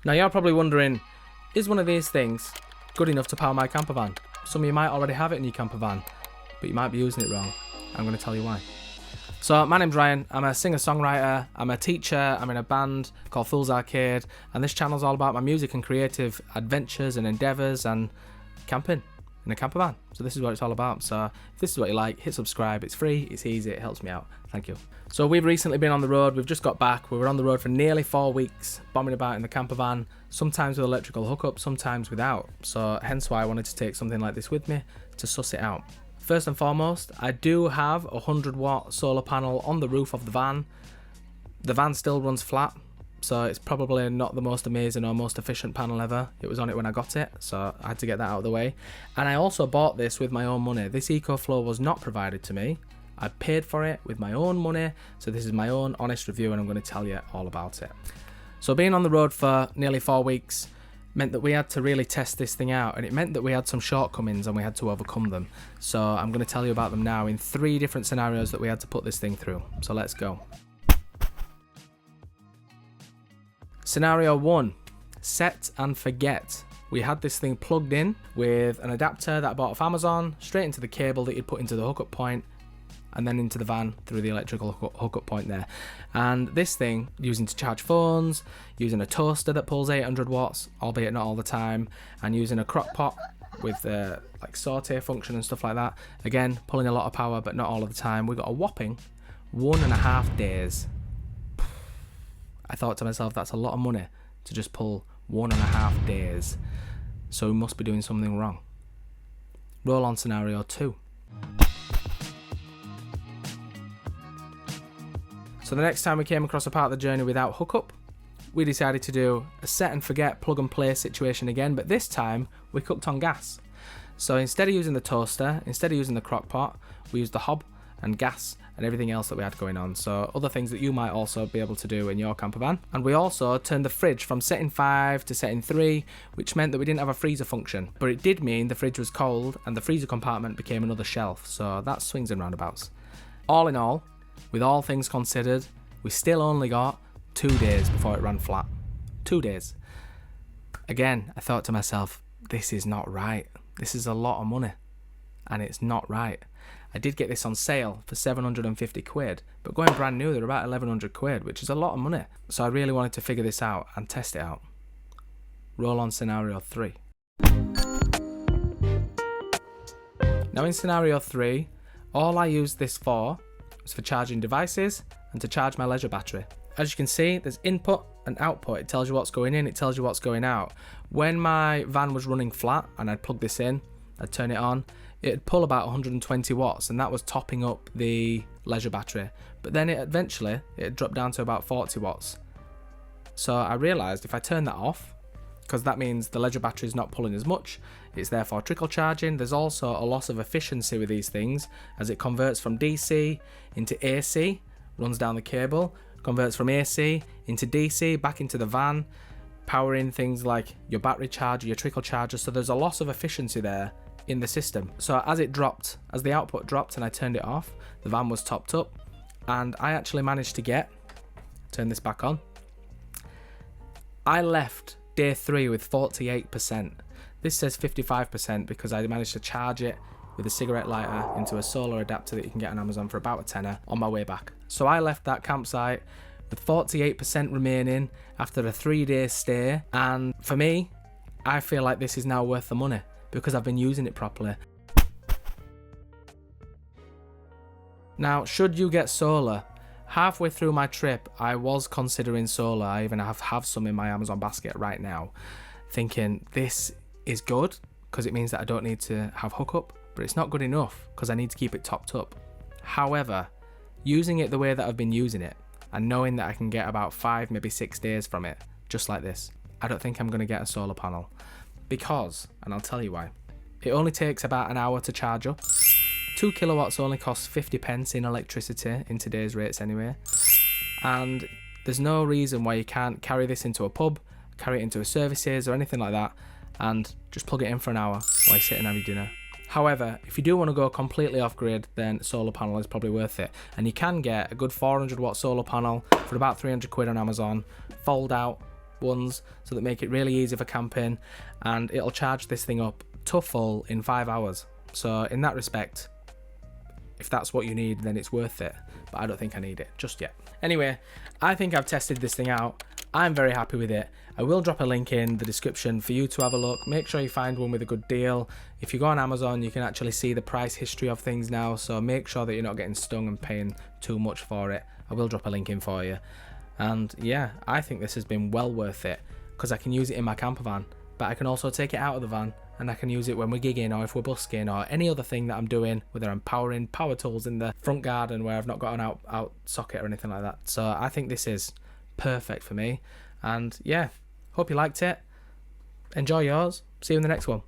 Now you're probably wondering, is one of these things good enough to power my campervan? Some of you might already have it in your campervan, but you might be using it wrong. I'm going to tell you why. So my name's Ryan, I'm a singer-songwriter, I'm a teacher, I'm in a band called Fool's Arcade, and this channel's all about my music and creative adventures and endeavours and camping in a campervan. So this is what it's all about. So if this is what you like, hit subscribe. It's free, it's easy, it helps me out. Thank you. So we've recently been on the road. We've just got back. We were on the road for nearly 4 weeks, bombing about in the campervan, sometimes with electrical hookup, sometimes without. So hence why I wanted to take something like this with me to suss it out. First and foremost, I do have a 100-watt solar panel on the roof of the van. The van still runs flat, so it's probably not the most amazing or most efficient panel ever. It was on it when I got it, so I had to get that out of the way. And I also bought this with my own money. This EcoFlow was not provided to me. I paid for it with my own money, so this is my own honest review and I'm going to tell you all about it. So being on the road for nearly 4 weeks meant that we had to really test this thing out, and it meant that we had some shortcomings and we had to overcome them. So I'm going to tell you about them now in 3 different scenarios that we had to put this thing through. So let's go. Scenario 1, set and forget. We had this thing plugged in with an adapter that I bought off Amazon, straight into the cable that you'd put into the hookup point, and then into the van through the electrical hookup point there. And this thing, using to charge phones, using a toaster that pulls 800 watts, albeit not all the time, and using a crock pot with like saute function and stuff like that. Again, pulling a lot of power, but not all of the time. We got a whopping 1.5 days. I thought to myself, that's a lot of money to just pull 1.5 days. So we must be doing something wrong. Roll on scenario 2. So the next time we came across a part of the journey without hookup, we decided to do a set and forget plug and play situation again, but this time we cooked on gas. So instead of using the toaster, instead of using the crock pot, we used the hob and gas and everything else that we had going on. So other things that you might also be able to do in your campervan. And we also turned the fridge from setting 5 to setting 3, which meant that we didn't have a freezer function. But it did mean the fridge was cold and the freezer compartment became another shelf. So that's swings and roundabouts. All in all, with all things considered, we still only got 2 days before it ran flat. 2 days. Again, I thought to myself, this is not right. This is a lot of money. And it's not right. I did get this on sale for 750 quid, but going brand new, they're about 1100 quid, which is a lot of money. So I really wanted to figure this out and test it out. Roll on scenario 3. Now in scenario 3, all I used this for charging devices and to charge my leisure battery. As you can see, there's input and output. It tells you what's going in, it tells you what's going out. When my van was running flat and I'd plug this in, I'd turn it on, it'd pull about 120 watts, and that was topping up the leisure battery. But then it dropped down to about 40 watts. So I realised if I turn that off, because that means the leisure battery is not pulling as much, it's therefore trickle charging. There's also a loss of efficiency with these things as it converts from DC into AC, runs down the cable, converts from AC into DC, back into the van, powering things like your battery charger, your trickle charger. So there's a loss of efficiency there in the system. So as the output dropped and I turned it off, the van was topped up, and I actually managed to turn this back on. I left day 3 with 48%. This says 55% because I managed to charge it with a cigarette lighter into a solar adapter that you can get on Amazon for about a tenner on my way back. So I left that campsite with 48% remaining after a 3-day stay, and for me, I feel like this is now worth the money because I've been using it properly. Now, should you get solar? Halfway through my trip, I was considering solar. I even have some in my Amazon basket right now, thinking this is good because it means that I don't need to have hookup, but it's not good enough because I need to keep it topped up. However, using it the way that I've been using it and knowing that I can get about 5, maybe 6 days from it, just like this, I don't think I'm going to get a solar panel because, and I'll tell you why, it only takes about an hour to charge up. 2 kilowatts only costs 50 pence in electricity in today's rates anyway, and there's no reason why you can't carry this into a pub, carry it into a services or anything like that, and just plug it in for an hour while you sit and have your dinner. However, if you do want to go completely off grid, then solar panel is probably worth it, and you can get a good 400 watt solar panel for about 300 quid on Amazon, fold out, ones so that make it really easy for camping, and it'll charge this thing up to full in 5 hours. So in that respect, if that's what you need, then it's worth it, but I don't think I need it just yet. Anyway, I think I've tested this thing out. I'm very happy with it. I will drop a link in the description for you to have a look. Make sure you find one with a good deal. If you go on Amazon, you can actually see the price history of things now, so make sure that you're not getting stung and paying too much for it. I will drop a link in for you. And yeah, I think this has been well worth it, because I can use it in my camper van, but I can also take it out of the van and I can use it when we're gigging or if we're busking or any other thing that I'm doing, whether I'm powering power tools in the front garden where I've not got an out socket or anything like that. So I think this is perfect for me. And yeah, hope you liked it. Enjoy yours. See you in the next one.